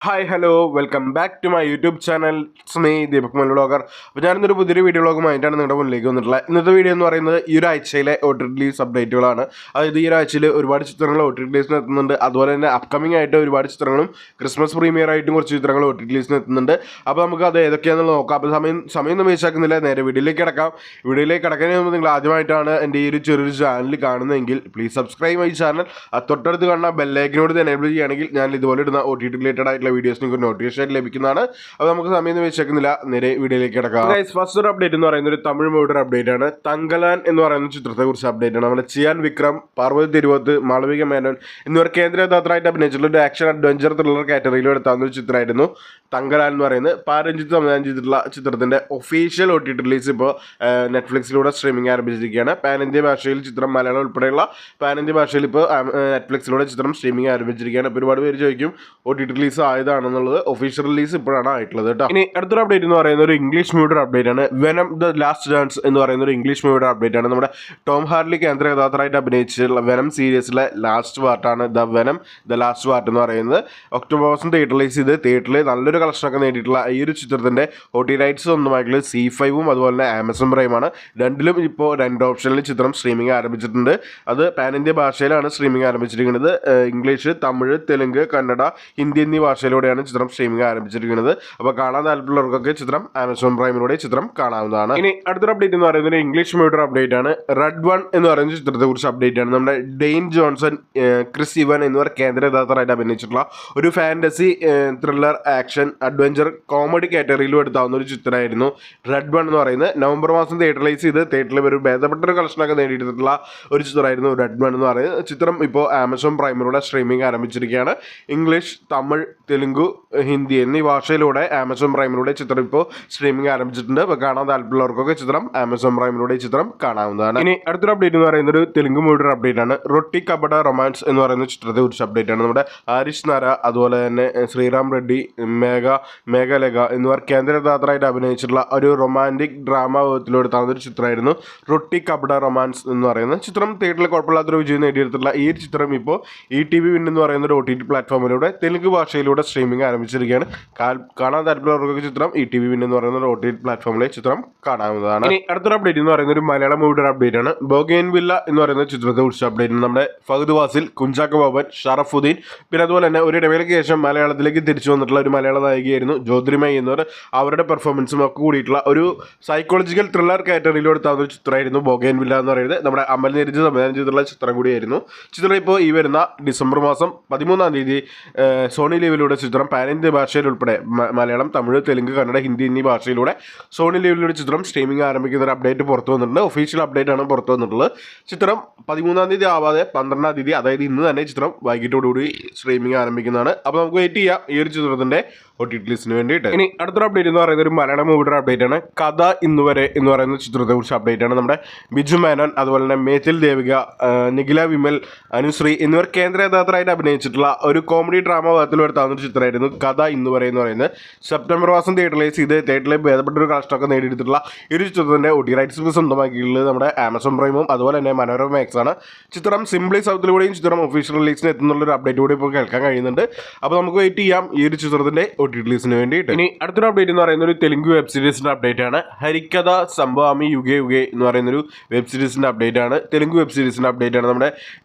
Hi hello welcome back to my YouTube channel സ്നേ ദീപക് മൽ vlogger. അപ്പോൾ ഞാനിന്നൊരു പുതിയൊരു വീഡിയോ വ്ളോഗുമായിട്ടാണ് നിങ്ങളുടെ മുന്നിലേക്ക് വന്നിട്ടുള്ളത്. ഇന്നത്തെ വീഡിയോ എന്ന് പറയുന്നത് ഈ ഒരു ആഴ്ചയിലെ OTT റിലീസ് അപ്ഡേറ്റുകളാണ്. അതായത് ഈ ഒരാഴ്ചയിൽ ഒരുപാട് ചിത്രങ്ങൾ OTT റിലീസിന് എത്തുന്നുണ്ട്. അതുപോലെ തന്നെ അപ്കമിംഗ് ആയിട്ട് ഒരുപാട് ചിത്രങ്ങളും ക്രിസ്മസ് പ്രീമിയർ ആയിട്ടും കുറച്ച് ചിത്രങ്ങൾ OTT റിലീസിന് എത്തുന്നുണ്ട്. അപ്പോൾ നമുക്ക് അത് ഏതൊക്കെയാണെന്ന് നോക്കാം. അപ്പോൾ സമയം വേസ്റ്റാക്കുന്നില്ല, നേരെ വീഡിയോയിലേക്ക് കിടക്കാം. വീഡിയോയിലേക്ക് കിടക്കുന്നതിന് മുമ്പ് നിങ്ങൾ ആദ്യമായിട്ടാണ് എൻ്റെ ഈ ഒരു ചെറിയൊരു ചാനൽ കാണുന്നതെങ്കിൽ പ്ലീസ് സബ്സ്ക്രൈബ് മൈ ചാനൽ. തൊട്ടടുത്ത് കാണുന്ന ബെല്ലൈക്കനോട് എനേബിൾ ചെയ്യുകയാണെങ്കിൽ ഞാൻ ഇതുപോലെ ഇടുന്ന OTT റിലേറ്റഡ് ആയിട്ടുള്ള വീഡിയോസ് നിങ്ങൾക്ക് നോട്ടിഫിക്കേഷൻ ലഭിക്കുന്നതാണ്. അപ്പോൾ നമുക്ക് സമയം വെച്ചേക്കുന്നില്ല, നേരെ വീഡിയോയിലേക്ക് കിടക്കാം. ഫസ്റ്റ് ഒരു അപ്ഡേറ്റ് എന്ന് പറയുന്നത് ഒരു തമിഴ് മൂവിയുടെ അപ്ഡേറ്റ് ആണ്. തങ്കലാൻ എന്ന് പറയുന്ന ചിത്രത്തെ കുറിച്ച് അപ്ഡേറ്റ് ആണ്. നമ്മുടെ ചിയാൻ വിക്രം, പാർവതി തിരുവോത്ത്, മാളവിക മേനോൻ എന്നിവർ കേന്ദ്ര കഥാപാത്രമായിട്ട് അഭിനയിച്ചിട്ടുള്ള ഒരു ആക്ഷൻ അഡ്വഞ്ചർ ത്രില്ലർ കാറ്റഗറിയിൽ എടുത്താവുന്ന ഒരു ചിത്രമായിരുന്നു തങ്കലാൻ എന്ന് പറയുന്നത്. പാരഞ്ജിത്ത് സംവിധാനം ചെയ്തിട്ടുള്ള ചിത്രത്തിന്റെ ഒഫീഷ്യൽ OTT റിലീസ് ഇപ്പോൾ നെറ്റ്ഫ്ലിക്സിലൂടെ സ്ട്രീമിംഗ് ആരംഭിച്ചിരിക്കുകയാണ്. പാൻ ഇന്ത്യ ഭാഷയിൽ ചിത്രം മലയാളം ഉൾപ്പെടെയുള്ള പാൻ ഇന്ത്യ ഭാഷയിൽ ഇപ്പോൾ നെറ്റ്ഫ്ലിക്സിലൂടെ ചിത്രം സ്ട്രീമിംഗ് ആരംഭിച്ചിരിക്കുകയാണ്. ഇപ്പോൾ ഒരുപാട് പേര് ചോദിക്കും OTT റിലീസ് ആയതാണെന്നുള്ളത്. ഒഫീഷ്യൽ റിലീസ് ഇപ്പോഴാണ് ആയിട്ടുള്ളത് കേട്ടോ. ഇനി അടുത്തൊരു അപ്ഡേറ്റ് എന്ന് പറയുന്നത് ഒരു ഇംഗ്ലീഷ് മൂവിയുടെ അപ്ഡേറ്റ് ആണ്. വെനം ദ ലാസ്റ്റ് ഡാൻസ് എന്ന് പറയുന്ന ഒരു ഇംഗ്ലീഷ് മൂവിയുടെ അപ്ഡേറ്റ് ആണ്. നമ്മുടെ ടോം ഹാർലി കേന്ദ്ര കഥാപാത്രമായിട്ട് അഭിനയിച്ചിട്ടുള്ള വെനം സീരീസിലെ ലാസ്റ്റ് പാർട്ടാണ് ദ ലാസ്റ്റ് പാർട്ട് എന്ന് പറയുന്നത്. ഒക്ടോബർ മാസം തിയേറ്റർ റിലീസ് ചെയ്ത് തിയേറ്ററിൽ നല്ലൊരു കളക്ഷനൊക്കെ നേടിയിട്ടുള്ള ഈ ഒരു ചിത്രത്തിന്റെ OTT റൈറ്റ്സ് സ്വന്തമായിട്ടുള്ള C5ഉം അതുപോലെ തന്നെ ആമസോൺ പ്രൈമാണ്. രണ്ടിലും ഇപ്പോൾ രണ്ട് ഓപ്ഷനിൽ ചിത്രം സ്ട്രീമിംഗ് ആരംഭിച്ചിട്ടുണ്ട്. അത് പാൻ ഇന്ത്യ ഭാഷയിലാണ് സ്ട്രീമിംഗ് ആരംഭിച്ചിരിക്കുന്നത്. ഇംഗ്ലീഷ്, തമിഴ്, തെലുങ്ക്, കന്നഡ, ഹിന്ദി എന്നീ ഭാഷയിലൂടെയാണ് ചിത്രം സ്ട്രീമിംഗ് ആരംഭിച്ചിരിക്കുന്നത്. അപ്പോൾ കാണാൻ താല്പര്യമുള്ളവർക്കൊക്കെ ചിത്രം ആമസോൺ പ്രൈമിലൂടെ ചിത്രം കാണാവുന്നതാണ്. ഇനി അടുത്തൊരു അപ്ഡേറ്റ് എന്ന് പറയുന്നത് ഇംഗ്ലീഷ് മൂവിയുടെ അപ്ഡേറ്റ് ആണ്. റെഡ് വൺ എന്ന് പറയുന്ന ചിത്രത്തെ കുറിച്ച് അപ്ഡേറ്റ് ആണ്. നമ്മുടെ ഡെയിൻ ജോൺസൺ, ക്രിസ് ഇവൻ എന്നിവർ കേന്ദ്ര കഥാപാത്രമായിട്ട് അഭിനയിച്ചിട്ടുള്ള ഒരു fantasy thriller action adventure comedy കാറ്റഗറിയിലും എടുത്താവുന്ന ഒരു ചിത്രമായിരുന്നു റെഡ് വൺ എന്ന് പറയുന്നത്. നവംബർ മാസം തിയേറ്റർ റിലീസ് ചെയ്ത് തിയേറ്ററിൽ ഒരു ഭേദപ്പെട്ട ഒരു കളക്ഷനൊക്കെ നേടിയിട്ടുള്ള ഒരു ചിത്രമായിരുന്നു റെഡ് വൺ എന്ന് പറയുന്നത്. ചിത്രം ഇപ്പോൾ ആമസോൺ പ്രൈമിലൂടെ സ്ട്രീമിംഗ് ആരംഭിച്ചിരിക്കുകയാണ്. ഇംഗ്ലീഷ്, തമിഴ്, തെലുങ്ക്, ഹിന്ദി എന്നീ ഭാഷയിലൂടെ ആമസോൺ പ്രൈമിലൂടെ ചിത്രം ഇപ്പോൾ സ്ട്രീമിംഗ് ആരംഭിച്ചിട്ടുണ്ട്. അപ്പോൾ കാണാൻ താല്പര്യമുള്ളവർക്കൊക്കെ ചിത്രം ആമസോൺ പ്രൈമിലൂടെ ചിത്രം കാണാവുന്നതാണ്. ഇനി അടുത്തൊരു അപ്ഡേറ്റ് എന്ന് പറയുന്നത് ഒരു തെലുങ്ക് മൂവിയുടെ അപ്ഡേറ്റ് ആണ്. റൊട്ടി കബഡ റൊമാൻസ് എന്ന് പറയുന്ന ചിത്രത്തെ കുറിച്ച് അപ്ഡേറ്റ് ആണ്. നമ്മുടെ ആരിഷ് നാര, അതുപോലെ തന്നെ ശ്രീറാം റെഡ്ഡി, മേഘലേഖ എന്നിവർ കേന്ദ്ര കഥാപാത്രമായിട്ട് അഭിനയിച്ചിട്ടുള്ള ഒരു റൊമാൻറ്റിക് ഡ്രാമ വിധത്തിലെടുത്താവുന്ന ഒരു ചിത്രമായിരുന്നു റൊട്ടി കബഡ റൊമാൻസ് എന്ന് പറയുന്നത്. ചിത്രം തിയേറ്ററിൽ കുഴപ്പമില്ലാത്തൊരു വിജയം നേടിയെടുത്തിട്ടുള്ള ഈ ചിത്രം ഇപ്പോൾ ETV വിൻ എന്ന് പറയുന്ന ഒരു OTT പ്ലാറ്റ്ഫോമിലൂടെ തെലുങ്ക് ഭാഷയിലൂടെ സ്ട്രീമിംഗ് ആരംഭിച്ചിരിക്കുകയാണ്. കാണാൻ താല്പര്യമുള്ളവർക്ക് ചിത്രം ETV വിൻ എന്ന് പറയുന്ന ഒരു OTT പ്ലാറ്റ്ഫോമിലെ ചിത്രം കാണാവുന്നതാണ്. ഇനി അടുത്തൊരു അപ്ഡേറ്റ് എന്ന് പറയുന്നത് ഒരു മലയാളം മൂവിയുടെ അപ്ഡേറ്റ് ആണ്. ബോഗെയിൻവില്ല എന്ന് പറയുന്ന ചിത്രത്തെ കുറിച്ച് അപ്ഡേറ്റ് ആണ്. നമ്മുടെ ഫഹദ് ഫാസിൽ, കുഞ്ചാക്കോ ബോബൻ, ഷറഫുദ്ദീൻ, പിന്നെ അതുപോലെ തന്നെ ഒരു ഇടവേളയ്ക്ക് ശേഷം മലയാളത്തിലേക്ക് തിരിച്ചു വന്നിട്ടുള്ള ഒരു മലയാള നായികയായിരുന്നു ജ്യോതിർമയി എന്നിവർ. അവരുടെ പെർഫോമൻസും ഒക്കെ കൂടിയിട്ടുള്ള ഒരു സൈക്കോളജിക്കൽ ത്രില്ലർ കാറ്റഗറിയിലൂടെ എടുത്താവുന്ന ഒരു ചിത്രമായിരുന്നു ബോഗെയിൻവില്ല എന്ന് പറയുന്നത്. നമ്മുടെ അമൽ നീരജ് സംവിധാനം ചെയ്തിട്ടുള്ള ചിത്രം കൂടിയായിരുന്നു. ചിത്രം ഇപ്പോൾ ഈ വരുന്ന ഡിസംബർ മാസം 13-ാം തീയതി സോണി ലീവിലൂടെ ചിത്രം പാൻ ഇന്ത്യ ഭാഷയിൽ ഉൾപ്പെടെ മലയാളം, തമിഴ്, തെലുങ്ക്, കന്നഡ, ഹിന്ദി എന്നീ ഭാഷയിലൂടെ സോണി ലീവിലൂടെ ചിത്രം സ്ട്രീമിംഗ് ആരംഭിക്കുന്ന ഒരു അപ്ഡേറ്റ് പുറത്തു വന്നിട്ടുണ്ട്. ഒഫീഷ്യൽ അപ്ഡേറ്റ് ആണ് പുറത്തു വന്നിട്ടുള്ളത്. ചിത്രം 13-ാം തീയതി ആവാതെ 12-ാം തീയതി, അതായത് ഇന്ന് തന്നെ ചിത്രം വൈകിട്ടോടുകൂടി സ്ട്രീമിംഗ് ആരംഭിക്കുന്നതാണ്. അപ്പോൾ നമുക്ക് വെയിറ്റ് ചെയ്യാം ഈ ഒരു ചിത്രത്തിന്റെ OTT റിലീസിന് വേണ്ടിയിട്ട്. ഇനി അടുത്തൊരു അപ്ഡേറ്റ് എന്ന് പറയുന്നത് ഒരു മലയാളം മൂവിയുടെ അപ്ഡേറ്റ് ആണ്. കഥ ഇന്നുവരെ എന്ന് പറയുന്ന ചിത്രത്തെ കുറിച്ച് അപ്ഡേറ്റ് ആണ്. നമ്മുടെ ബിജു മേനോൻ, അതുപോലെ തന്നെ മേത്തിൽ ദേവിക, നിഖില വിമൽ, അനുശ്രീ എന്നിവർ കേന്ദ്ര കഥാപാത്രമായിട്ട് അഭിനയിച്ചിട്ടുള്ള ഒരു കോമഡി ഡ്രാമ ഭാഗത്തിൽ എടുത്താവുന്ന ഒരു ചിത്രമായിരുന്നു കഥ ഇന്നുവരെ എന്ന് പറയുന്നത്. സെപ്റ്റംബർ മാസം തിയേറ്റർ റിലീസ് ചെയ്ത് തിയേറ്ററിൽ ഭേദപ്പെട്ട ഒരു കളക്ഷനൊക്കെ നേടിയെടുത്തിട്ടുള്ള ഈ ഒരു ചിത്രത്തിന്റെ OTT റൈറ്റ്സ് സ്വന്തമാക്കിയിട്ടുള്ളത് നമ്മുടെ ആമസോൺ പ്രൈമും അതുപോലെ തന്നെ മനോരമ മാക്സ് ആണ്. ചിത്രം സിംപ്ലി സൗത്തിലൂടെയും ചിത്രം ഒഫീഷ്യൽ റിലീസിന് എത്തുന്നുള്ളൊരു അപ്ഡേറ്റ് കൂടി ഇപ്പോൾ കേൾക്കാൻ കഴിയുന്നുണ്ട്. അപ്പോൾ നമുക്ക് വെയിറ്റ് ചെയ്യാം ഈ ഒരു ചിത്രത്തിന്റെ OTT റിലീസിന് വേണ്ടിയിട്ട്. ഇനി അടുത്തൊരു അപ്ഡേറ്റ് എന്ന് പറയുന്ന ഒരു തെലുങ്ക് വെബ് സീരീസിന്റെ അപ്ഡേറ്റ് ആണ്. ഹരിക്കഥ സംഭവാമി യുഗേ യുഗേ എന്ന് പറയുന്നൊരു വെബ് സീരീസിന്റെ അപ്ഡേറ്റ് ആണ്. തെലുങ്ക് വെബ് സീരീസിന്റെ അപ്ഡേറ്റ് ആണ്. നമ്മുടെ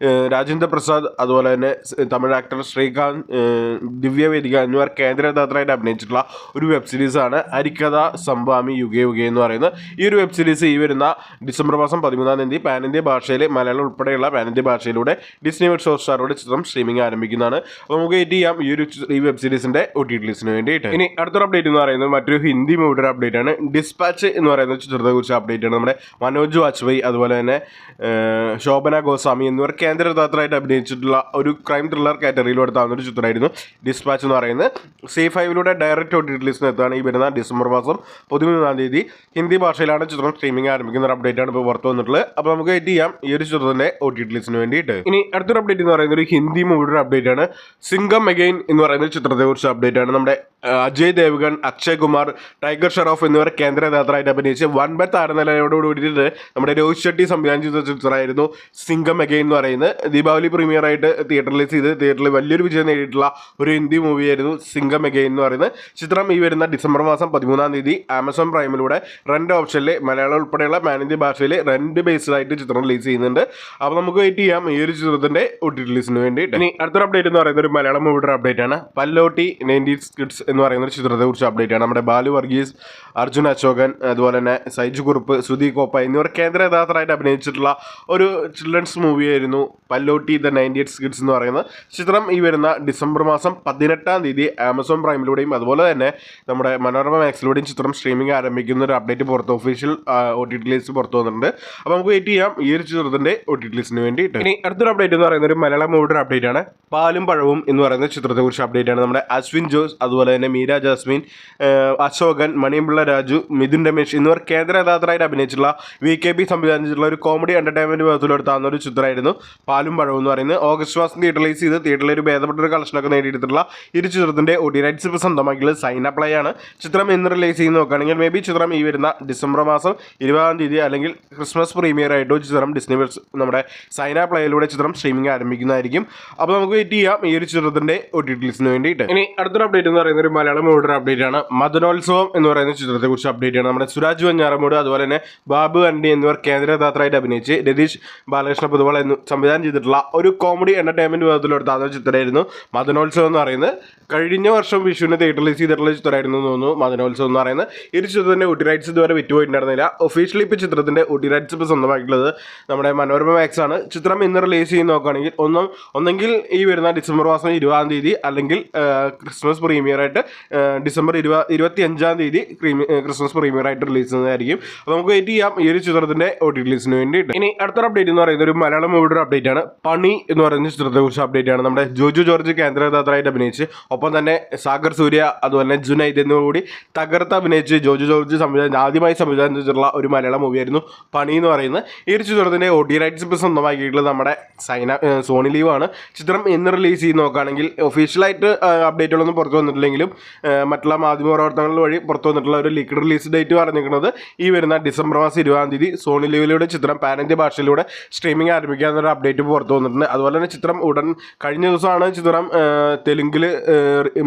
രാജേന്ദ്ര പ്രസാദ്, അതുപോലെ തന്നെ തമിഴ് ആക്ടർ ശ്രീകാന്ത്, ദിവ്യവേദിക എന്നിവർ കേന്ദ്ര കഥാപാത്രമായിട്ട് അഭിനയിച്ചിട്ടുള്ള ഒരു വെബ് സീരീസ് ആണ് ഹരിക്കഥ സംഭവാമി യുഗേ യുഗേ എന്ന് പറയുന്നത്. ഈ ഒരു വെബ് സീരീസ് ഈ വരുന്ന ഡിസംബർ മാസം 13-ാം തീയതി പാൻ ഇന്ത്യ ഭാഷയിൽ മലയാളം ഉൾപ്പെടെയുള്ള പാൻ ഇന്ത്യ ഭാഷയിലൂടെ ഡിസ്നി ഹോട്ട്സ്റ്റാറോടെ ചിത്രം സ്ട്രീമിംഗ് ആരംഭിക്കുന്നതാണ്. അപ്പോൾ നമുക്ക് വെയിറ്റ് ചെയ്യാം ഈ വെബ് സീരീസിന്റെ OTT റിലീസിന് വേണ്ടിയിട്ട്. ഇനി അടുത്തൊരു അപ്ഡേറ്റ് എന്ന് പറയുന്നത് മറ്റൊരു ഹിന്ദി മൂവിയുടെ അപ്ഡേറ്റ് ആണ്. ഡിസ്പാച്ച് എന്ന് പറയുന്ന ചിത്രത്തെ കുറിച്ച് അപ്ഡേറ്റ് ആണ്. നമ്മുടെ മനോജ് വാജ്പേയി, അതുപോലെ തന്നെ ശോഭന ഗോസ്വാമി എന്നിവർ കേന്ദ്ര കഥാപാത്രമായിട്ട് അഭിനയിച്ചിട്ടുള്ള ഒരു ക്രൈം ത്രില്ലർ കാറ്റഗറിയിൽ എടുത്താവുന്ന ഒരു ചിത്രമായിരുന്നു ഡിസ്പാച്ച് എന്ന് പറയുന്നത്. C5ലൂടെ ഡയറക്റ്റ് OTT റിലീസിന് എത്താണ് ഈ വരുന്ന ഡിസംബർ മാസം 13-ാം തീയതി. ഹിന്ദി ഭാഷയിലാണ് ചിത്രം സ്ട്രീമിംഗ് ആരംഭിക്കുന്ന ഒരു അപ്ഡേറ്റ് ആണ് ഇപ്പോൾ പുറത്തു വന്നിട്ടുള്ളത്. അപ്പോൾ നമുക്ക് വെയിറ്റ് ചെയ്യാം ഈ ഒരു ചിത്രത്തിന്റെ OTT റിലീസിന് വേണ്ടിയിട്ട്. ഇനി അടുത്തൊരു അപ്ഡേറ്റ് എന്ന് പറയുന്നത് ഒരു ഹിന്ദി മൂവിയുടെ അപ്ഡേറ്റ് ആണ്. സിംഗം അഗൈൻ എന്ന് പറയുന്ന ചിത്രത്തെ കുറിച്ച് അപ്ഡേറ്റ് ആണ്. നമ്മുടെ അജയ് ദേവ്ഗൺ, അക്ഷയ് കുമാർ, ടൈഗർ ഷെറോഫ് എന്നിവർ കേന്ദ്ര കഥാപാത്രമായിട്ട് അഭിനയിച്ച് വൻപൻ താരനിലയോട് കൂടിയിട്ട് നമ്മുടെ രോഹിത് ഷെട്ടി സംവിധാനം ചെയ്ത ചിത്രമായിരുന്നു സിംഗം അഗൈൻ എന്ന് പറയുന്നത്. ദീപാവലി പ്രീമിയർ ആയിട്ട് തിയേറ്റർ റിലീസ് ചെയ്ത് തിയേറ്ററിൽ വലിയൊരു വിജയം നേടിയിട്ടുള്ള ഒരു ഹിന്ദി മൂവിയായിരുന്നു സിംഗം എഗെയിൻ എന്ന് പറയുന്നത്. ചിത്രം ഈ വരുന്ന ഡിസംബർ മാസം 13-ാം തീയതി ആമസോൺ പ്രൈമിലൂടെ റെൻ്റ് ഓപ്ഷനിൽ മലയാളം ഉൾപ്പെടെയുള്ള പാൻ ഇന്ത്യൻ ഭാഷയിൽ റെൻ്റ് ബേസ്ഡ് ആയിട്ട് ചിത്രം റിലീസ് ചെയ്യുന്നുണ്ട്. അപ്പോൾ നമുക്ക് വെയിറ്റ് ചെയ്യാം ഈ ഒരു ചിത്രത്തിൻ്റെ OTT റിലീസിന് വേണ്ടിയിട്ട്. ഇനി അടുത്തൊരു അപ്ഡേറ്റ് എന്ന് പറയുന്നത് ഒരു മലയാളം മൂവിയുടെ അപ്ഡേറ്റ് ആണ്. പല്ലോട്ടി 90s കിഡ്സ് എന്ന് പറയുന്ന ഒരു ചിത്രത്തെക്കുറിച്ച് അപ്ഡേറ്റ് ആണ്. നമ്മുടെ ബാലു വർഗീസ്, അർജുൻ അശോകൻ, അതുപോലെ തന്നെ സൈജു കുറുപ്പ്, സുധി കോപ്പ എന്നിവർ കേന്ദ്ര കഥാപാത്രമായിട്ട് അഭിനയിച്ചിട്ടുള്ള ഒരു ചിൽഡ്രൻസ് മൂവിയായിരുന്നു പല്ലോട്ടി 90s കിഡ്സ് എന്ന് പറയുന്നത്. ചിത്രം ഈ വരുന്ന ഡിസംബർ മാസം 18-ാം തീയതി ആമസോൺ പ്രൈമിലൂടെയും അതുപോലെ തന്നെ നമ്മുടെ മനോരമ മാക്സിലൂടെയും ചിത്രം സ്ട്രീമിംഗ് ആരംഭിക്കുന്ന ഒരു അപ്ഡേറ്റ് പുറത്ത് ഒഫീഷ്യൽ OTT ലിസ്റ്റ് പുറത്തു വന്നിട്ടുണ്ട്. അപ്പോൾ നമുക്ക് വെയിറ്റ് ചെയ്യാം ഈ ഒരു ചിത്രത്തിൻ്റെ OTT ലിസ്റ്റിന് വേണ്ടിയിട്ട്. ഇനി അടുത്തൊരു അപ്ഡേറ്റ് എന്ന് പറയുന്നത് ഒരു മലയാളം മൂവിയുടെ അപ്ഡേറ്റ് ആണ്. പാലും പഴവും എന്ന് പറയുന്ന ചിത്രത്തെക്കുറിച്ച് അപ്ഡേറ്റ് ആണ്. നമ്മുടെ അശ്വിൻ ജോസ്, അതുപോലെ തന്നെ മീര ജാസ്മിൻ, അശോകൻ, മണിയമ്പിള്ള രാജു, മിഥുൻ രമേശ് എന്നിവർ കേന്ദ്ര കഥാപാത്രമായിട്ട് അഭിനയിച്ചിട്ടുള്ള VKP സംവിധാനം ചെയ്തിട്ടുള്ള ഒരു കോമഡി എൻ്റർടൈൻമെൻറ്റ് വിഭാഗത്തിലെടുത്താകുന്ന ഒരു ചിത്രമായിരുന്നു പാലും പഴവും എന്ന് പറയുന്നത്. ഓഗസ്റ്റ് മാസം തിയേറ്ററിലൈസ് ചെയ്ത് തിയേറ്ററിൽ ഒരു ഭേദപ്പെട്ടൊരു കളക്ഷനൊക്കെ നേടിയെടുത്തിട്ടുള്ള ഈ ഒരു ചിത്രത്തിൻ്റെ OTT റൈറ്റ്സ് ഇപ്പോൾ സ്വന്തമാക്കിയത് സൈന പ്ലേ ആണ്. ചിത്രം എന്ന് റിലീസ് ചെയ്യുന്ന നോക്കുകയാണെങ്കിൽ മേ ബി ചിത്രം ഈ വരുന്ന ഡിസംബർ മാസം 20-ാം തീയതി അല്ലെങ്കിൽ ക്രിസ്മസ് പ്രീമിയർ ആയിട്ടോ ചിത്രം ഡിസ്നി പ്ലസ് നമ്മുടെ സൈന പ്ലേയിലൂടെ ചിത്രം സ്ട്രീമിംഗ് ആരംഭിക്കുന്നതായിരിക്കും. അപ്പോൾ നമുക്ക് വെയിറ്റ് ചെയ്യാം ഈ ഒരു ചിത്രത്തിൻ്റെ OTT ലിസ്റ്റിന് വേണ്ടിയിട്ട്. ഇനി അടുത്തൊരു അപ്ഡേറ്റ് എന്ന് പറയുന്നത് ഒരു മലയാളം മൂവിയുടെ അപ്ഡേറ്റ് ആണ്. മദനോത്സവം എന്ന് പറയുന്ന ചിത്രത്തെക്കുറിച്ച് അപ്ഡേറ്റ് ആണ്. നമ്മുടെ സുരാജ് വഞ്ഞാറമൂട്, അതുപോലെ തന്നെ ബാബു അണ്ടി എന്നിവർ കേന്ദ്ര കഥാപാത്രമായിട്ട് അഭിനയിച്ച് രതീഷ് ബാലകൃഷ്ണ പൊതുവാൾ എന്ന് സംവിധാനം ചെയ്തിട്ടുള്ള ഒരു കോമഡി എൻ്റർടൈൻമെൻറ്റ് വിഭാഗത്തിലെടുത്ത ചിത്രമായിരുന്നു മദനോത്സവം എന്ന് പറയുന്നത്. കഴിഞ്ഞ വർഷം വിഷുവിന് തിയേറ്ററിലൈസ് ചെയ്തിട്ടുള്ള ചിത്രമായിരുന്നു എന്ന് തോന്നുന്നു മദനോത്സവം എന്ന് പറയുന്നത്. ഈ ഒരു ചിത്രത്തിൻ്റെ OTT റൈറ്റ്സ് ഇതുവരെ വിറ്റുപോയിട്ടുണ്ടായിരുന്നില്ല. ഒഫീഷ്യലി ഇപ്പോൾ ചിത്രത്തിൻ്റെ OTT റൈറ്റ്സ് ഇപ്പോൾ സ്വന്തമാക്കിയിട്ടുള്ളത് നമ്മുടെ മനോരമ മാക്സ് ആണ്. ചിത്രം ഇന്ന് റിലീസ് ചെയ്യുന്ന നോക്കുകയാണെങ്കിൽ ഒന്നെങ്കിൽ ഈ വരുന്ന ഡിസംബർ മാസം 20-ാം തീയതി അല്ലെങ്കിൽ ക്രിസ്മസ് പ്രീമിയറായിട്ട് ഡിസംബർ 25-ാം തീയതി ക്രിസ്മസ് പ്രീമിയറായിട്ട് റിലീസ് ചെയ്യുന്നതായിരിക്കും. അപ്പോൾ നമുക്ക് വെയിറ്റ് ചെയ്യാം ഈ ഒരു ചിത്രത്തിൻ്റെ OTT റിലീസിന് വേണ്ടിയിട്ട്. ഇനി അടുത്തൊരു അപ്ഡേറ്റ് എന്ന് പറയുന്നത് ഒരു മലയാളം മൂവിയുടെ അപ്ഡേറ്റ് ആണ്. പണി എന്ന് പറയുന്ന ചിത്രത്തെക്കുറിച്ച് അപ്ഡേറ്റ് ആണ്. നമ്മുടെ ജോജു ജോർജ് കേന്ദ്ര കഥാപാത്രമായിട്ട് അഭിനയിച്ച് ഒപ്പം തന്നെ സാഗർ സൂര്യ, അതുപോലെ തന്നെ ജുനൈദ് എന്നിവരോടുകൂടി തകർത്ത് അഭിനയിച്ച് ജോജു ജോർജ് ആദ്യമായി സംവിധാനം ചെയ്തിട്ടുള്ള ഒരു മലയാളം മൂവിയായിരുന്നു പണി എന്ന് പറയുന്നത്. ഈ ഒരു ചിത്രത്തിൻ്റെ OTT റൈറ്റ്സ് ഇപ്പോൾ സ്വന്തമാക്കിയിട്ടുള്ളത് നമ്മുടെ സോണി ലീവ് ആണ്. ചിത്രം എന്ന് റിലീസ് ചെയ്ത് നോക്കുകയാണെങ്കിൽ ഒഫീഷ്യലായിട്ട് അപ്ഡേറ്റുകളൊന്നും പുറത്തു വന്നിട്ടില്ലെങ്കിലും മറ്റുള്ള മാധ്യമ പ്രവർത്തനങ്ങൾ വഴി പുറത്തു വന്നിട്ടുള്ള ഒരു ലീക്ഡ് റിലീസ് ഡേറ്റ് പറഞ്ഞിരിക്കുന്നത് ഈ വരുന്ന ഡിസംബർ മാസം 20-ാം തീയതി സോണി ലീവിലൂടെ ചിത്രം പാൻ ഇന്ത്യ ഭാഷയിലൂടെ സ്ട്രീമിംഗ് ആരംഭിക്കാമെന്നൊരു അപ്ഡേറ്റ് പുറത്തു വന്നിട്ടുണ്ട്. അതുപോലെ തന്നെ ചിത്രം ഉടൻ കഴിഞ്ഞ ദിവസമാണ് ചിത്രം തെലുങ്കിൽ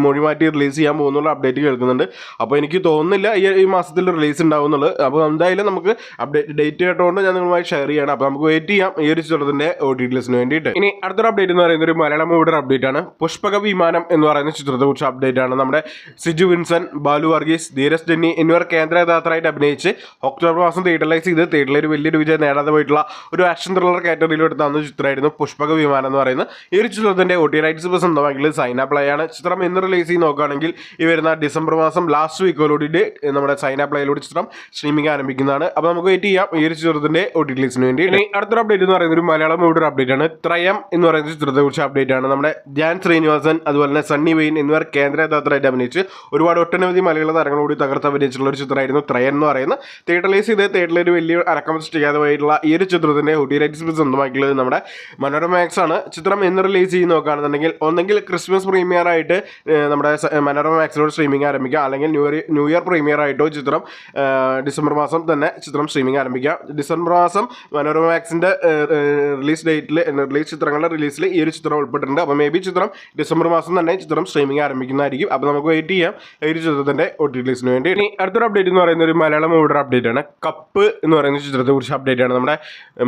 മൊഴി മാറ്റി റിലീസ് ചെയ്യാൻ പോകുന്നുള്ള അപ്ഡേറ്റ് കേൾക്കുന്നുണ്ട്. അപ്പോൾ എനിക്ക് തോന്നുന്നില്ല ഈ മാസത്തിൽ റിലീസ് ഉണ്ടാവുന്നുള്ളത്. അപ്പോൾ എന്തായാലും നമുക്ക് അപ്ഡേറ്റ് ഡേറ്റ് കേട്ടുകൊണ്ട് ഞാൻ നിങ്ങളുമായി ഷെയർ ചെയ്യണം. അപ്പോൾ നമുക്ക് വെയിറ്റ് ചെയ്യാം ഈ ഒരു ചിത്രത്തിൻ്റെ OTT റിലീസിന് വേണ്ടിയിട്ട്. ഇനി അടുത്തൊരു അപ്ഡേറ്റ് എന്ന് പറയുന്നത് ഒരു മലയാളം മൂവിയുടെ അപ്ഡേറ്റ് ആണ്. പുഷ്പക വിമാനം എന്ന് പറയുന്ന ചിത്രത്തെക്കുറിച്ച് അപ്ഡേറ്റ് ആണ്. നമ്മുടെ സിജു വിൻസൻ, ബാലു വർഗീസ്, ധീരജ് ഡെന്നി എന്നിവർ കേന്ദ്ര കഥാപാത്രമായിട്ട് അഭിനയിച്ച് ഒക്ടോബർ മാസം തിയേറ്ററിലൈസ് ചെയ്ത് തിയേറ്ററിൽ ഒരു വലിയൊരു വിജയം നേടാതെ പോയിട്ടുള്ള ഒരു ആക്ഷൻ ത്രില്ലർ കാറ്റഗറിയിൽ എടുത്താകുന്ന ചിത്രമായിരുന്നു പുഷ്പക വിമാനം എന്ന് പറയുന്നത്. ഈ ഒരു ചിത്രത്തിൻ്റെ OTT റൈറ്റ്സ് ഇപ്പോൾ സ്വന്തമാക്കിയത് സൈന പ്ലേ ആണ്. ചിത്രം ഇന്ന് റിലീസ് ചെയ്ത് നോക്കുകയാണെങ്കിൽ ഈ വരുന്ന ഡിസംബർ മാസം ലാസ്റ്റ് വീക്കോടുകൂടി നമ്മുടെ സൈന പ്ലേയിലൂടെ ചിത്രം സ്ട്രീമിംഗ് ആരംഭിക്കുന്നതാണ്. അപ്പോൾ നമുക്ക് വെയിറ്റ് ചെയ്യാം ഈ ഒരു ചിത്രത്തിൻ്റെ OTT റിലീസിന് വേണ്ടി. ഇനി അടുത്തൊരു അപ്ഡേറ്റ് എന്ന് പറയുന്നത് ഒരു മലയാളം മൂവിയുടെ അപ്ഡേറ്റ് ആണ്. ത്രയം എന്ന് പറയുന്ന ചിത്രത്തെക്കുറിച്ച് അപ്ഡേറ്റ് ആണ്. നമ്മുടെ ധ്യാൻ ശ്രീനിവാസൻ, അതുപോലെ തന്നെ സണ്ണി വെയിൻ എന്നിവർ കേന്ദ്ര കഥാപാത്രമായിട്ട് അഭിനയിച്ച് ഒട്ടനവധി മലയാള താരങ്ങളോട് തകർത്ത് അഭിനയിച്ചിട്ടുള്ള ഒരു ചിത്രമായിരുന്നു ത്രയം എന്ന് പറയുന്നത്. തിയേറ്ററിലൈസ് ചെയ്ത് തിയേറ്ററിൽ ഒരു വലിയ അടക്കം സൃഷ്ടിക്കാതെ പോയിട്ടുള്ള ഈ ഒരു ചിത്രത്തിൻ്റെ OTT റൈറ്റ്സ് സ്വന്തമാക്കിയുള്ളത് നമ്മുടെ മനോരമ മാക്സ് ആണ്. ചിത്രം എന്ന് റിലീസ് ചെയ്ത് നോക്കുകയാണെന്നുണ്ടെങ്കിൽ ഒന്നെങ്കിൽ ക്രിസ്മസ് പ്രീമിയർ ആയിട്ട് നമ്മുടെ മനോരമ മാക്സിലൂടെ സ്ട്രീമിംഗ് ആരംഭിക്കാം, അല്ലെങ്കിൽ ന്യൂ ഇയർ പ്രീമിയർ ആയിട്ടോ ചിത്രം ഡിസംബർ മാസം തന്നെ ചിത്രം സ്ട്രീമിംഗ് ആരംഭിക്കാം. ഡിസംബർ മാസം മനോരമ മാക്സിൻ്റെ റിലീസ് ഡേറ്റിൽ റിലീസ് ചിത്രങ്ങളുടെ റിലീസിൽ ഈ ഒരു ചിത്രം ഉൾപ്പെട്ടിട്ടുണ്ട്. അപ്പോൾ മേ ബി ചിത്രം ഡിസംബർ മാസം തന്നെ ചിത്രം സ്ട്രീമിംഗ് ആരംഭിക്കുന്നതായിരിക്കും. അപ്പോൾ നമുക്ക് വെയിറ്റ് ചെയ്യാം ഈ ഒരു ചിത്രത്തിൻ്റെ OTT റിലീസിന് വേണ്ടി. ഇനി അടുത്തൊരു അപ്ഡേറ്റ് എന്ന് പറയുന്നത് ഒരു മലയാളം മൂവിയുടെ അപ്ഡേറ്റ് ആണ്. കപ്പ് എന്ന് പറയുന്ന ചിത്രത്തെക്കുറിച്ച് അപ്ഡേറ്റ് ആണ്. നമ്മുടെ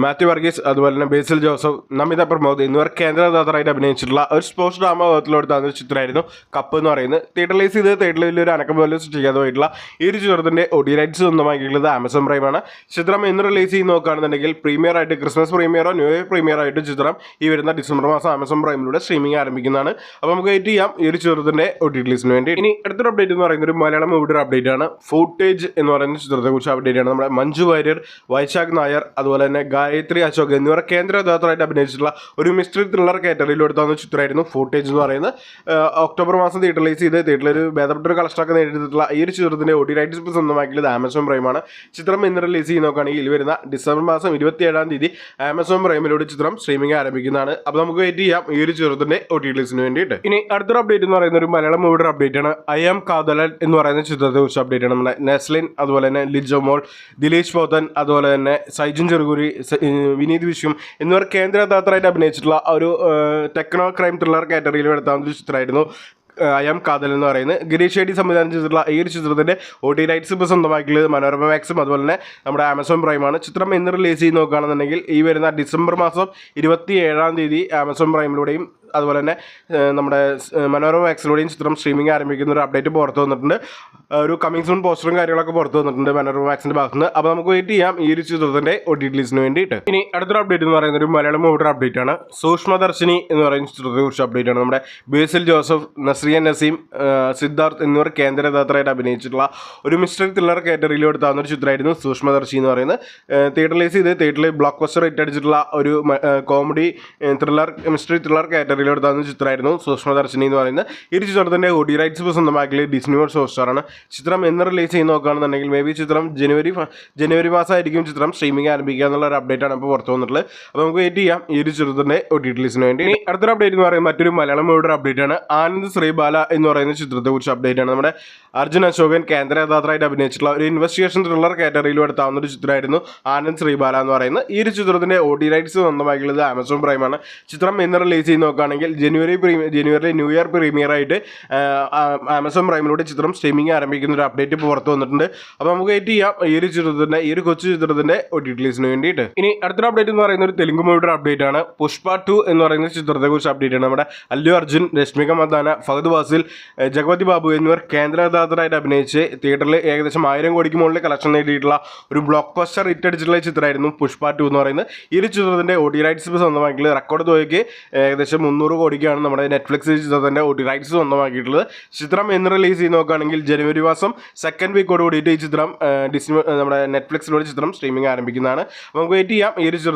മാത്യു വർഗീസ്, അതുപോലെ തന്നെ ബേസിൽ ജോസഫ്, നമിത പ്രമോദ് എന്നിവർ കേന്ദ്ര കഥാപാത്രമായിട്ട് അഭിനയിച്ചിട്ടുള്ള ഒരു സ്പോർട്സ് ഡ്രാമ വിഭാഗത്തിലെടുത്താകുന്ന ഒരു ചിത്രമായിരുന്നു കപ്പ് എന്ന് പറയുന്നത്. തിയേറ്ററിലൈസ് ചെയ്ത് തിയേറ്ററിൽ വലിയൊരു അനക്കം പോലെ സൃഷ്ടിക്കാതെ പോയിട്ടുള്ള ഈ ഒരു ചിത്രത്തിൻ്റെ OTT റൈറ്റ്സ് സ്വന്തമാക്കിയിട്ടുള്ളത് ആമസോൺ പ്രൈമാണ്. ചിത്രം എന്ന് റിലീസ് ചെയ്ത് നോക്കുകയാണെന്നുണ്ടെങ്കിൽ പ്രീമിയർ ആയിട്ട് ക്രിസ്മസ് പ്രീമിയറോ ന്യൂ ഇയർ പ്രീമിയർ ആയിട്ട് ചിത്രം ഈ വരുന്ന ഡിസംബർ മാസം ആമസോൺ പ്രൈമിലൂടെ സ്ട്രീമിംഗ് ആരംഭിക്കുന്നതാണ്. അപ്പോൾ നമുക്ക് വെയിറ്റ് ചെയ്യാം ഈ ഒരു ചിത്രത്തിൻ്റെ OTT റിലീസിന് വേണ്ടി. ഇനി അടുത്തൊരു അപ്ഡേറ്റ് എന്ന് പറയുന്നത് ഒരു മലയാളം മൂവിയുടെ അപ്ഡേറ്റ് ആണ്. ഫൂട്ടേജ് എന്ന് പറയുന്ന ചിത്രത്തെക്കുറിച്ച് അപ്ഡേറ്റ് ആണ്. നമ്മുടെ മഞ്ജു വാര്യർ, വൈശാഖ് നായർ, അതുപോലെ തന്നെ ഗായത്രി അശോക് എന്നിവർ കേന്ദ്ര കഥാപാത്രമായിട്ട് അഭിനയിച്ചിട്ടുള്ള ഒരു മിസ്റ്ററി ത്രില്ലർ കാറ്റഗറിയിൽ എടുത്താകുന്ന ചിത്രമായിരുന്നു ഫൂട്ടേജ് എന്ന് പറയുന്നത്. ഒക്ടോബർ മാസം തിയേറ്ററിലൈസ് ചെയ്ത് തിയേറ്ററിൽ ഒരു ഭേദപ്പെട്ടൊരു കളക്ഷനൊക്കെ നേടിയിട്ടുള്ള ഈ ഒരു ചിത്രത്തിൻ്റെ OTT റൈറ്റ്സ് ഇപ്പോൾ സ്വന്തമാക്കിയത് ആമസോൺ പ്രൈമാണ്. ചിത്രം ഇന്ന് റിലീസ് ചെയ്ത് നോക്കുകയാണെങ്കിൽ വരുന്ന ഡിസംബർ മാസം 27-ാം തീയതി ആമസോൺ പ്രൈമിലൂടെ ചിത്രം സ്ട്രീമിംഗ് ആരംഭിക്കുന്നതാണ്. അപ്പോൾ നമുക്ക് വെയിറ്റ് ചെയ്യാം ഈ ഒരു ചിത്രത്തിൻ്റെ OTT റിലീസിന് വേണ്ടിയിട്ട്. ഇനി അടുത്തൊരു അപ്ഡേറ്റ് എന്ന് പറയുന്ന ഒരു മലയാളം മൂവിയുടെ അപ്ഡേറ്റ് ആണ്. ഐ ആം കാതലൻ എന്ന് പറയുന്ന ചിത്രത്തെക്കുറിച്ച് അപ്ഡേറ്റ് ആണ്. നമ്മുടെ നെസ്ലിൻ, അതുപോലെ തന്നെ ലിജോമോൾ, ദിലീഷ് പോത്തൻ, അതുപോലെ തന്നെ സൈജുൻ ചെറുകുരി, വിനീത് വിശ്വം എന്നിവർ കേന്ദ്ര കഥാപാത്രമായിട്ട് അഭിനയിച്ചിട്ടുള്ള ഒരു ടെക്നോ ക്രൈം ത്രില്ലർ കാറ്റഗറിയിൽ എടുത്താവുന്ന ഒരു ചിത്രമായിരുന്നു ഐ എം കാതൽ എന്ന് പറയുന്നത്. ഗിരീഷ് ഷെഡി സംവിധാനം ചെയ്തിട്ടുള്ള ഈ ഒരു ചിത്രത്തിൻ്റെ OT റൈറ്റ്സ് ഇപ്പോൾ സ്വന്തമാക്കിയത് മനോരമ മാക്സും അതുപോലെ തന്നെ നമ്മുടെ ആമസോൺ പ്രൈമാണ്. ചിത്രം എന്ന് റിലീസ് ചെയ്ത് നോക്കുകയാണെന്നുണ്ടെങ്കിൽ ഈ വരുന്ന ഡിസംബർ മാസം 27-ാം തീയതി ആമസോൺ പ്രൈമിലൂടെയും അതുപോലെ തന്നെ നമ്മുടെ മനോരമ മാക്സിലൂടെയും ചിത്രം സ്ട്രീമിംഗ് ആരംഭിക്കുന്ന ഒരു അപ്ഡേറ്റ് പുറത്ത് വന്നിട്ടുണ്ട്. ഒരു കമ്മിങ് സൂൺ പോസ്റ്ററും കാര്യങ്ങളൊക്കെ പുറത്ത് വന്നിട്ടുണ്ട് മനോരമ മാക്സിൻ്റെ ഭാഗത്ത് നിന്ന്. അപ്പോൾ നമുക്ക് വെയിറ്റ് ചെയ്യാം ഈ ഒരു ചിത്രത്തിൻ്റെ OT റിലീസിന് വേണ്ടിയിട്ട്. ഇനി അടുത്തൊരു അപ്ഡേറ്റ് എന്ന് പറയുന്നത് ഒരു മലയാളം മൂവിയുടെ അപ്ഡേറ്റ് ആണ്. സൂക്ഷ്മദർശിനി എന്ന് പറയുന്ന ചിത്രത്തെക്കുറിച്ച് അപ്ഡേറ്റ് ആണ്. നമ്മുടെ ബേസിൽ ജോസഫ്, നസ്രിയൻ നസീം, സിദ്ധാർത്ഥ് എന്നിവർ കേന്ദ്ര കഥാപാത്രമായിട്ട് അഭിനയിച്ചിട്ടുള്ള ഒരു മിസ്റ്ററി ത്രില്ലർ കാറ്റഗറിയിൽ എടുത്താവുന്ന ഒരു ചിത്രമായിരുന്നു സൂക്ഷ്മദർശി എന്ന് പറയുന്നത്. തിയേറ്ററിലൈസ് ചെയ്ത് തിയേറ്ററിൽ ബ്ലോക്ക് ബസ്റ്റർ ഹിറ്റ് അടിച്ചിട്ടുള്ള ഒരു കോമഡി ത്രില്ലർ മിസ്റ്ററി ത്രില്ലർ കാറ്റഗറിയിൽ എടുത്താവുന്ന ചിത്രമായിരുന്നു സൂക്ഷ്മദർശിനി എന്ന് പറയുന്നത്. ഈ ഒരു ചിത്രത്തിൻ്റെ OT റൈറ്റ്സ് ഇപ്പോൾ സ്വന്തമാക്കിയത് ഡിസ്നി വേൾഡ് ഹോട്ട്സ്റ്റാറാണ്. ചിത്രം എന്ന് റിലീസ് ചെയ്ത് നോക്കുകയാണെന്നുണ്ടെങ്കിൽ മേ ബി ചിത്രം ജനുവരി മാസമായിരിക്കും ചിത്രം സ്ട്രീമിംഗ് ആരംഭിക്കുക എന്നുള്ള ഒരു അപ്ഡേറ്റ് ആണ് ഇപ്പോൾ പുറത്തു വന്നിട്ടുള്ളത്. അപ്പോൾ നമുക്ക് വെയിറ്റ് ചെയ്യാം ഈ ഒരു ചിത്രത്തിൻ്റെ OT റിലീസിന് വേണ്ടി. ഇനി അടുത്തൊരു അപ്ഡേറ്റ് എന്ന് പറയുന്നത് മറ്റൊരു മലയാളം മൂവിയുടെ അപ്ഡേറ്റ് ആണ്. ആനന്ദ് ശ്രീബാല എന്ന് പറയുന്ന ചിത്രത്തെക്കുറിച്ച് അപ്ഡേറ്റ് ആണ്. നമ്മുടെ അർജുൻ അശോകൻ കേന്ദ്ര കഥാപാത്രമായിട്ട് അഭിനയിച്ചിട്ടുള്ള ഒരു ഇൻവെസ്റ്റിഗേഷൻ ത്രില്ലർ കാറ്റഗറിയിൽ എടുത്താവുന്ന ഒരു ചിത്രമായിരുന്നു ആനന്ദ് ശ്രീബാല എന്ന് പറയുന്നത്. ഈ ഒരു ചിത്രത്തിൻ്റെ OT റൈറ്റ്സ് സ്വന്തമാക്കിയുള്ളത് ആമസോൺ പ്രൈമാണ്. ചിത്രം എന്ന് റിലീസ് ചെയ്ത് നോക്കുകയാണെങ്കിൽ ജനുവരി ന്യൂ ഇയർ പ്രീമിയർ ആയിട്ട് ആമസോൺ പ്രൈമിലൂടെ ചിത്രം സ്ട്രീമിംഗ് ആരംഭിക്കുന്ന ഒരു അപ്ഡേറ്റ് പുറത്ത് വന്നിട്ടുണ്ട്. അപ്പോൾ നമുക്ക് വെയിറ്റ് ചെയ്യാം ഈ ഒരു ചിത്രത്തിൻ്റെ ഈ ഒരു കൊച്ചു ചിത്രത്തിൻ്റെ OT റിലീസിന് വേണ്ടിയിട്ട്. ഇനി അടുത്തൊരു അപ്ഡേറ്റ് എന്ന് പറയുന്നത് ഒരു തെലുങ്ക് മൂവിയുടെ അപ്ഡേറ്റ് ആണ്. പുഷ്പ 2 എന്ന് പറയുന്ന ചിത്രത്തെക്കുറിച്ച് അപ്ഡേറ്റ് ആണ്. നമ്മുടെ അല്ലു അർജുൻ, രശ്മിക മന്ദാന, ഫഹദ് ഫാസിൽ, ജഗപതി ബാബു എന്നിവർ കേന്ദ്ര കഥാപാത്രമായിട്ട് അഭിനയിച്ച് തിയേറ്ററിൽ ഏകദേശം 1000 കോടിക്ക് മുകളിൽ കളക്ഷൻ നേടിയിട്ടുള്ള ഒരു ബ്ലോക്ക് ബസ്റ്റർ ഹിറ്റ് അടിച്ചിട്ടുള്ള ചിത്രമായിരുന്നു പുഷ്പ 2 എന്ന് പറയുന്നത്. ഈ ഒരു ചിത്രത്തിൻ്റെ OT റൈറ്റ്സ് സ്വന്തമാക്കിയിട്ടുള്ളത് റെക്കോർഡ് തുകയ്ക്ക് ഏകദേശം 300 കോടിക്കാണ് നമ്മുടെ നെറ്റ്ഫ്ലിക്സ് ചിത്രത്തിൻ്റെ OT റൈറ്റ്സ് സ്വന്തമാക്കിയിട്ടുള്ളത്. ചിത്രം എന്ന് റിലീസ് ചെയ്ത് നോക്കുകയാണെങ്കിൽ ജനുവരി മാസം 2nd വീക്കോട് കൂടിയിട്ട് ഈ ചിത്രം നമ്മുടെ നെറ്റ്ഫ്ലിക്സിലൂടെ ചിത്രം സ്ട്രീമിംഗ് ആരംഭിക്കുന്നതാണ്. നമുക്ക് വെയിറ്റ് ചെയ്യാം ഈ ഒരു ചിത്രം